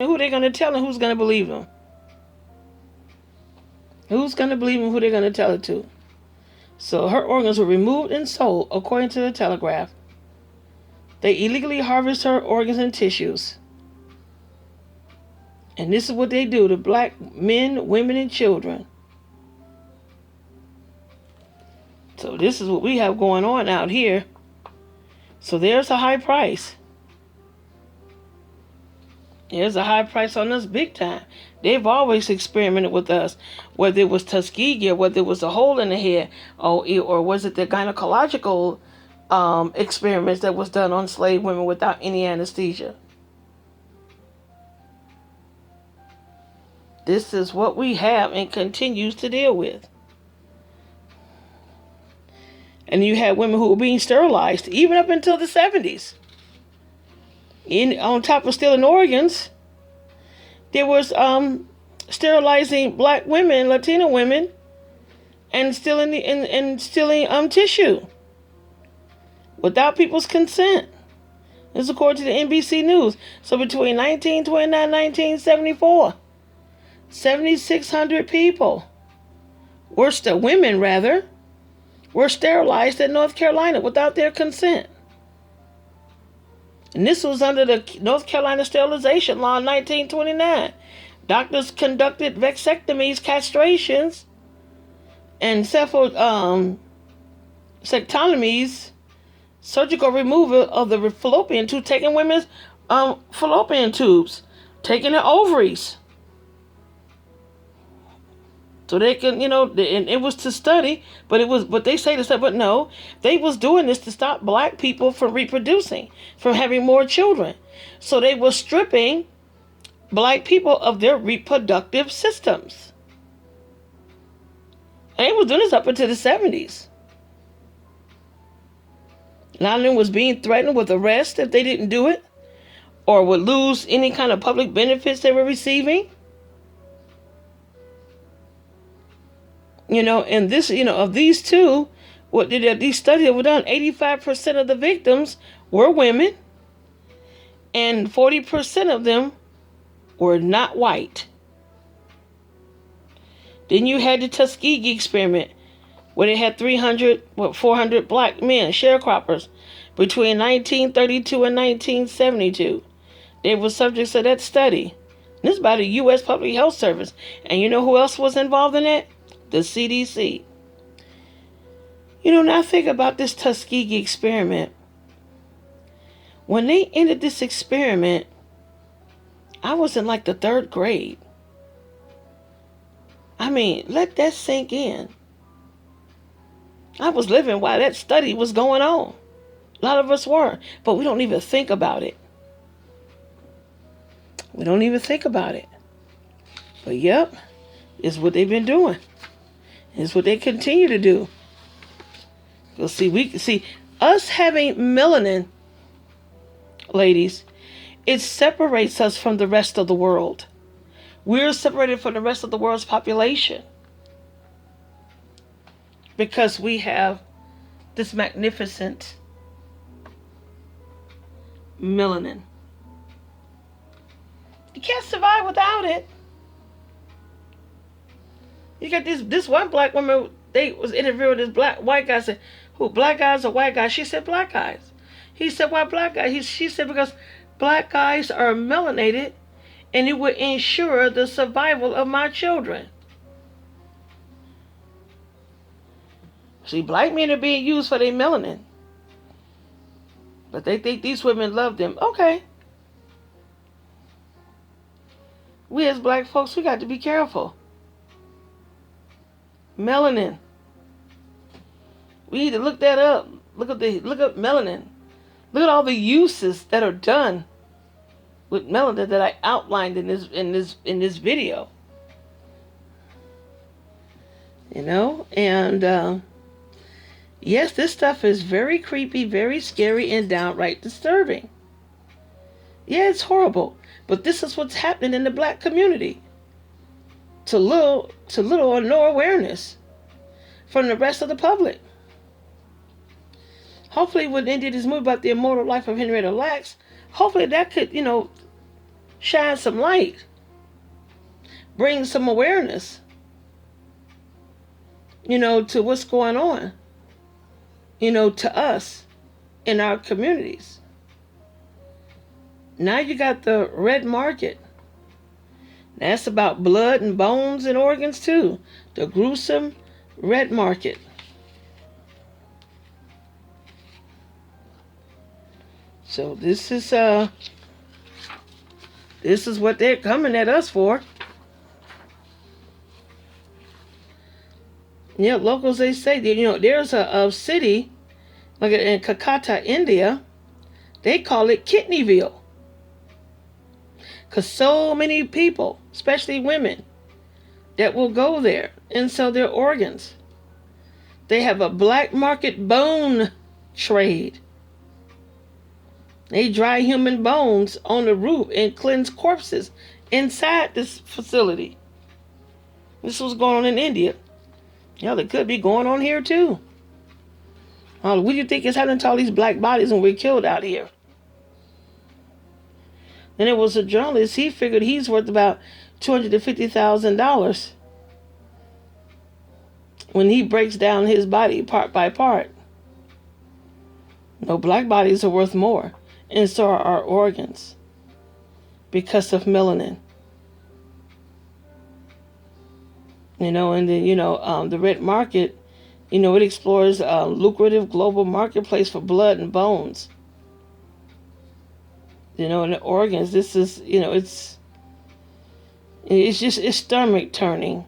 who they're going to tell and who's going to believe them. Who's going to believe them, who they're going to tell it to. So her organs were removed and sold, according to the Telegraph. They illegally harvest her organs and tissues. And this is what they do to black men, women, and children. So this is what we have going on out here. So there's a high price. There's a high price on us big time. They've always experimented with us, whether it was Tuskegee, or whether it was a hole in the head, or was it the gynecological experiments that was done on slave women without any anesthesia. This is what we have and continues to deal with. And you had women who were being sterilized even up until the 70s. On top of stealing organs, there was sterilizing black women, Latina women, and stealing tissue without people's consent. This is according to the NBC News. So between 1929 and 1974, 7,600 people were sterilized in North Carolina without their consent. And this was under the North Carolina Sterilization Law in 1929. Doctors conducted vasectomies, castrations, and sectotomies, surgical removal of the fallopian tube, taking women's fallopian tubes, taking their ovaries. So they can, and it was to study, but they say this, but no, they was doing this to stop black people from reproducing, from having more children. So they were stripping black people of their reproductive systems. And they was doing this up until the 70s. A lot of them was being threatened with arrest if they didn't do it, or would lose any kind of public benefits they were receiving. And this, of these two, these studies that were done, 85% of the victims were women, and 40% of them were not white. Then you had the Tuskegee experiment, where they had 400 black men, sharecroppers, between 1932 and 1972. They were subjects of that study. This is by the U.S. Public Health Service. And you know who else was involved in that? The CDC. Now think about this Tuskegee experiment. When they ended this experiment, I was in like the 3rd grade. I mean, let that sink in. I was living while that study was going on. A lot of us were, but we don't even think about it. We don't even think about it. But yep, it's what they've been doing. It's what they continue to do. You'll see, us having melanin, ladies, it separates us from the rest of the world. We're separated from the rest of the world's population because we have this magnificent melanin. You can't survive without it. You got this one black woman, they was interviewing this white guy, said, who, black guys or white guys? She said black guys. He said, why black guys? She said, because black guys are melanated and it would ensure the survival of my children. See, black men are being used for their melanin. But they think these women love them. Okay. We as black folks, we got to be careful. Melanin. We need to look that up. Look up melanin. Look at all the uses that are done with melanin that I outlined in this video. And yes, this stuff is very creepy, very scary, and downright disturbing. Yeah, it's horrible. But this is what's happening in the black community. To little or no awareness from the rest of the public. Hopefully when they did this movie about the immortal life of Henrietta Lacks, hopefully that could, shine some light, bring some awareness, to what's going on, to us in our communities. Now you got the red market. That's about blood and bones and organs too. The gruesome red market. So this is what they're coming at us for. Yeah, locals, they say that, there's a city like in Calcutta, India. They call it Kidneyville because so many people, especially women, that will go there and sell their organs. They have a black market bone trade. They dry human bones on the roof and cleanse corpses inside this facility. This was going on in India. It could be going on here too. What do you think is happening to all these black bodies when we're killed out here? Then it was a journalist. He figured he's worth about $250,000 when he breaks down his body part by part. No, black bodies are worth more, and so are our organs because of melanin. And then, the red market, it explores a lucrative global marketplace for blood and bones. And the organs, this is, it's stomach turning.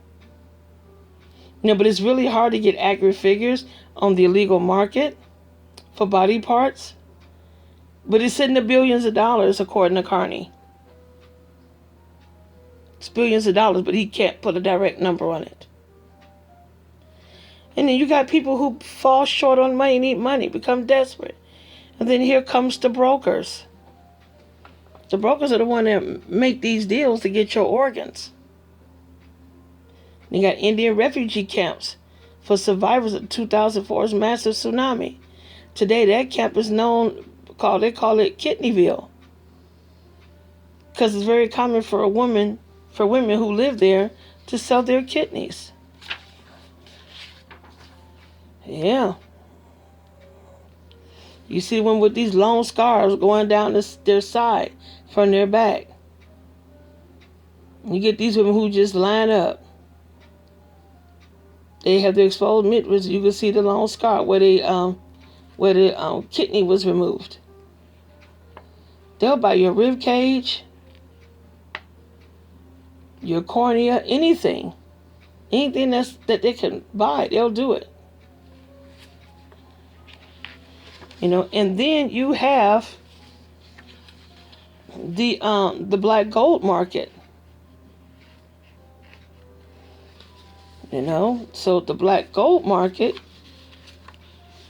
But it's really hard to get accurate figures on the illegal market for body parts. But it's in the billions of dollars, according to Carney. It's billions of dollars, but he can't put a direct number on it. And then you got people who fall short on money, need money, become desperate. And then here comes the brokers. The brokers are the ones that make these deals to get your organs. You got Indian refugee camps for survivors of 2004's massive tsunami. Today, that camp is they call it Kidneyville. Because it's very common for women who live there to sell their kidneys. Yeah. You see them with these long scars going down their side from their back. You get these women who just line up. They have the exposed midriffs. You can see the long scar where the kidney was removed. They'll buy your rib cage, your cornea, anything that they can buy, they'll do it. And then you have the black gold market. So the black gold market.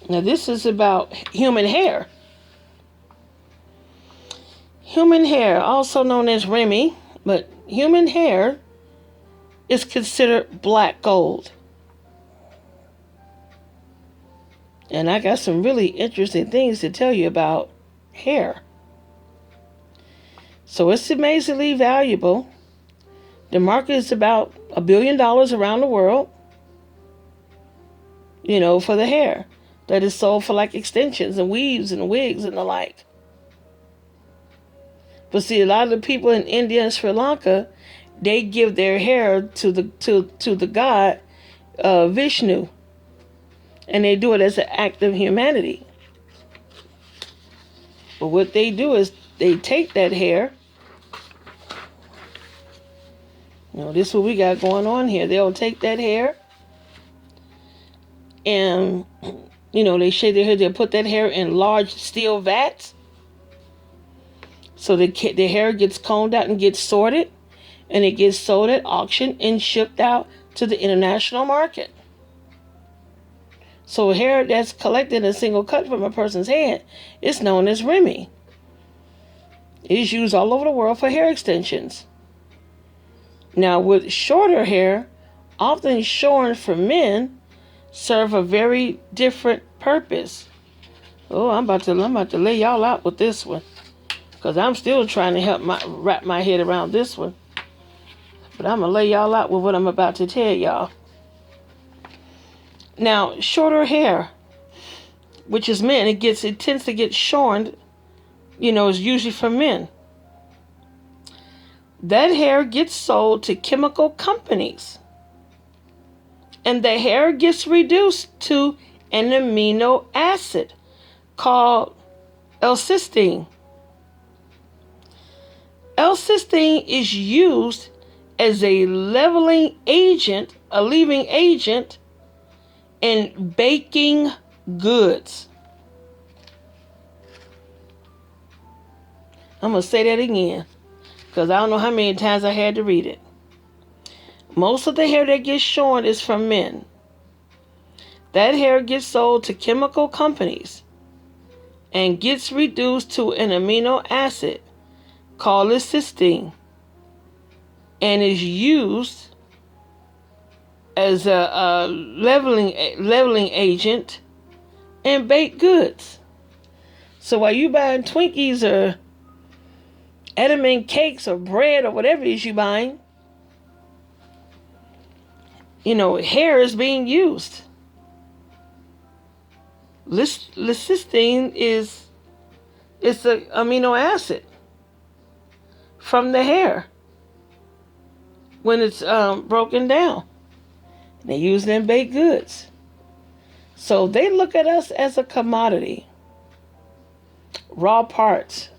Now this is about human hair. Human hair, also known as Remy, but human hair is considered black gold. And I got some really interesting things to tell you about hair. So it's amazingly valuable. The market is about $1 billion around the world, for the hair that is sold for like extensions and weaves and wigs and the like. But see, a lot of the people in India and Sri Lanka, they give their hair to the god Vishnu. And they do it as an act of humanity. But what they do is they take that hair. This is what we got going on here. They'll take that hair and, they shave their hair. They'll put that hair in large steel vats. So the hair gets combed out and gets sorted. And it gets sold at auction and shipped out to the international market. So hair that's collected in a single cut from a person's head is known as Remy. It is used all over the world for hair extensions. Now, with shorter hair, often shorn for men, serve a very different purpose. Oh, I'm about to lay y'all out with this one. Because I'm still trying to wrap my head around this one. But I'm going to lay y'all out with what I'm about to tell y'all. Now, shorter hair, which is men, it tends to get shorn, is usually for men. That hair gets sold to chemical companies. And the hair gets reduced to an amino acid called L-cysteine. L-cysteine is used as a leaving agent in baking goods. I'm going to say that again, because I don't know how many times I had to read it. Most of the hair that gets shorn is from men. That hair gets sold to chemical companies and gets reduced to an amino acid called cysteine and is used as a leveling agent in baked goods. So while you buying Twinkies or Edamame cakes or bread or whatever it is you buying, hair is being used. Cysteine it's an amino acid from the hair when it's broken down. They use it in baked goods. So they look at us as a commodity. Raw parts.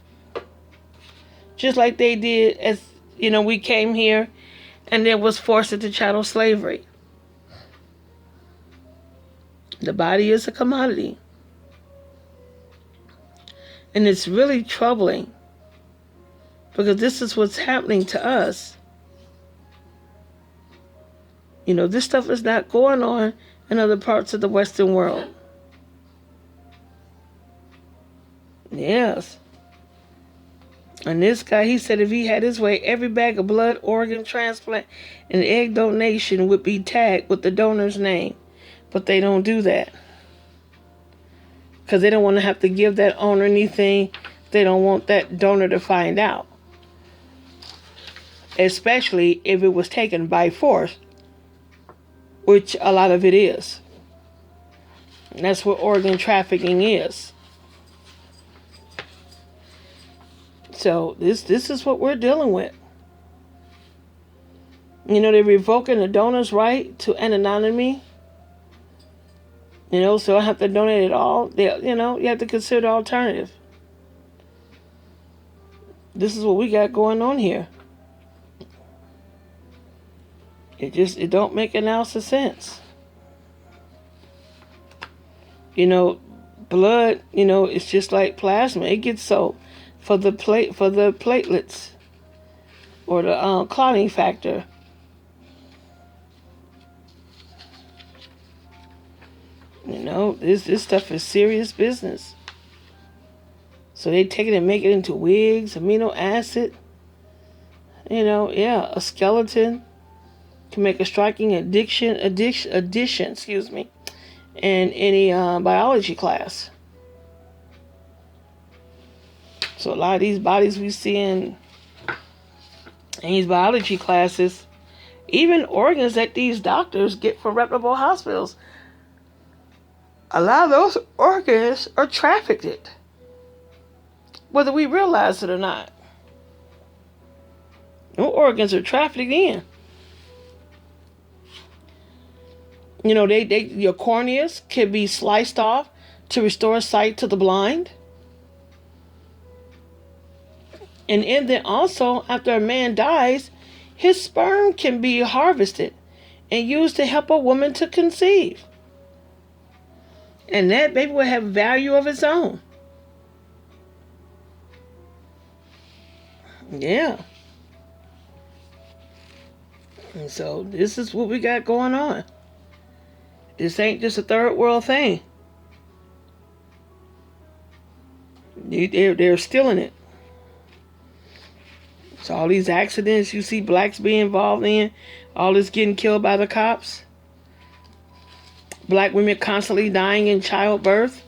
Just like they did as, we came here and then was forced into chattel slavery. The body is a commodity. And it's really troubling because this is what's happening to us. This stuff is not going on in other parts of the Western world. Yes. And this guy, he said if he had his way, every bag of blood, organ transplant, and egg donation would be tagged with the donor's name. But they don't do that. Because they don't want to have to give that owner anything. They don't want that donor to find out. Especially if it was taken by force. Which a lot of it is. And that's what organ trafficking is. So this is what we're dealing with. They're revoking the donor's right to anonymity. So I have to donate it all. You have to consider the alternative. This is what we got going on here. It don't make an ounce of sense. Blood, it's just like plasma. It gets sold for the platelets or the clotting factor. This stuff is serious business. So they take it and make it into wigs, amino acid. A skeleton can make a striking addition, in any biology class. So a lot of these bodies we see in these biology classes, even organs that these doctors get from reputable hospitals, a lot of those organs are trafficked, whether we realize it or not. No organs are trafficked in. Your corneas can be sliced off to restore sight to the blind. And then also, after a man dies, his sperm can be harvested and used to help a woman to conceive. And that baby will have value of its own. Yeah. And so this is what we got going on. This ain't just a third world thing. They're stealing it. So all these accidents you see blacks being involved in, all this getting killed by the cops. Black women constantly dying in childbirth.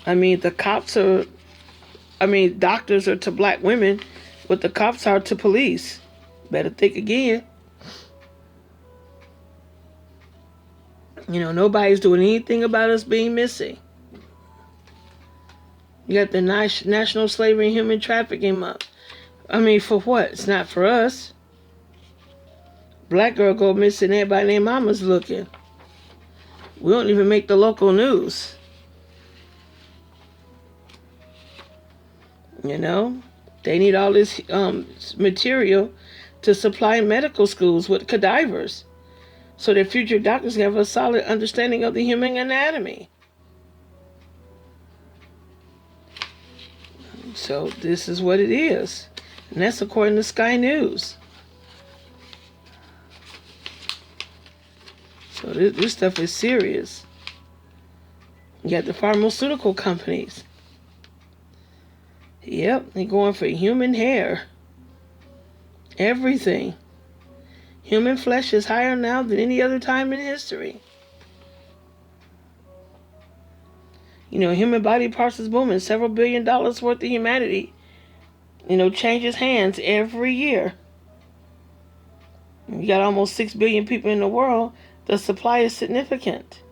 I mean, the cops are doctors are to black women what the cops are to police. Better think again. Nobody's doing anything about us being missing. You got the National Slavery and Human Trafficking Month. For what? It's not for us. Black girl go missing, everybody and their mama's looking. We don't even make the local news. They need all this material to supply medical schools with cadavers so that future doctors can have a solid understanding of the human anatomy. So this is what it is. And that's according to Sky News. So this stuff is serious. You got the pharmaceutical companies. Yep, they're going for human hair. Everything. Human flesh is higher now than any other time in history. Human body parts is booming. Several $1 billion worth of humanity, changes hands every year. You got almost 6 billion people in the world. The supply is significant.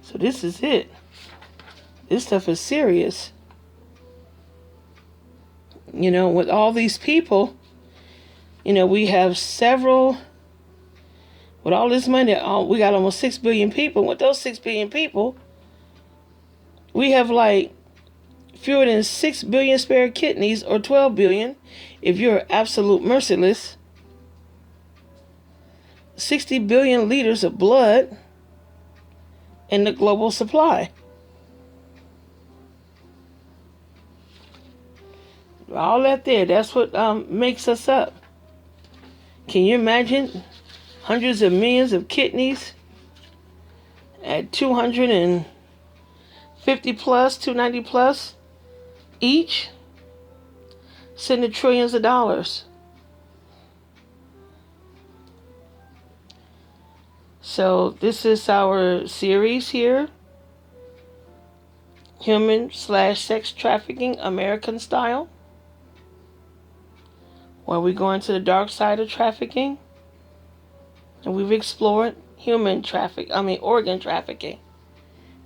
So this is it. This stuff is serious. With all these people, we have several, with all this money, we got almost 6 billion people. With those 6 billion people, we have fewer than 6 billion spare kidneys, or 12 billion if you're absolute merciless. 60 billion liters of blood in the global supply. All that there, that's what makes us up. Can you imagine hundreds of millions of kidneys at 250 plus, 290 plus each, sending trillions of dollars? So this is our series here, Human/Sex Trafficking American Style, where we go into the dark side of trafficking, and we've explored organ trafficking.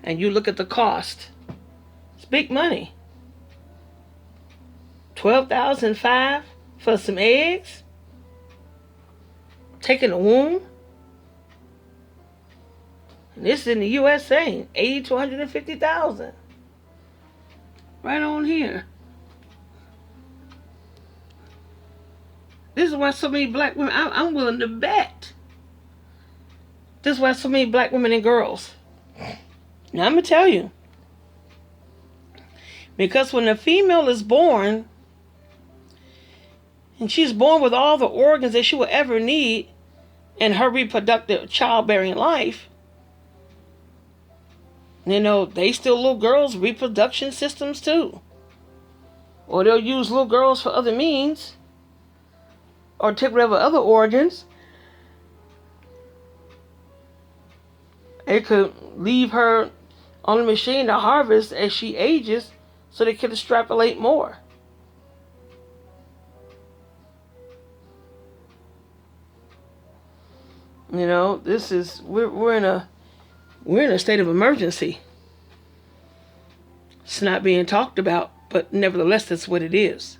And you look at the cost. It's big money. $12,500 for some eggs, taking a womb. And this is in the USA, $80,000 to $150,000. Right on here. This is why so many black women, I'm willing to bet. This is why so many black women and girls. Now I'm going to tell you. Because when a female is born, and she's born with all the organs that she will ever need in her reproductive childbearing life, they still little girls' reproduction systems too. Or they'll use little girls for other means, or take whatever other organs. It could leave her on the machine to harvest as she ages so they can extrapolate more. This is we're in a state of emergency. It's not being talked about, but nevertheless that's what it is.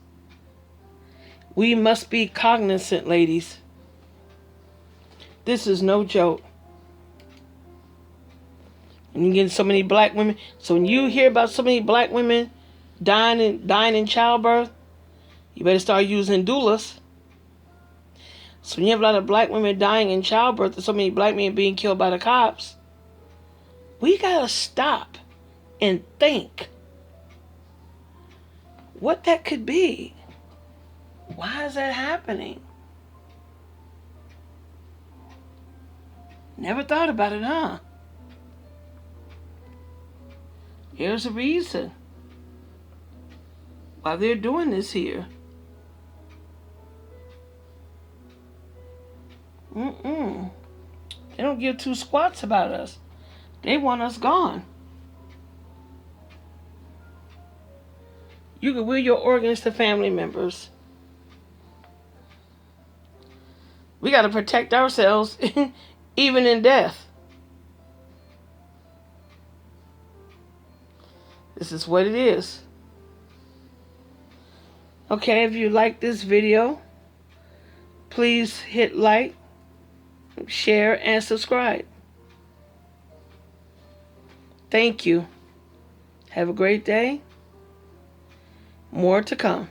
We must be cognizant, ladies. This is no joke. And you get so many black women. So when you hear about so many black women dying in childbirth, you better start using doulas. So when you have a lot of black women dying in childbirth and so many black men being killed by the cops, we gotta stop and think what that could be. Why is that happening? Never thought about it, huh? Here's a reason why they're doing this here. They don't give two squats about us. They want us gone. You can will your organs to family members. We got to protect ourselves even in death. This is what it is. Okay, if you like this video, please hit like, share, and subscribe. Thank you. Have a great day. More to come.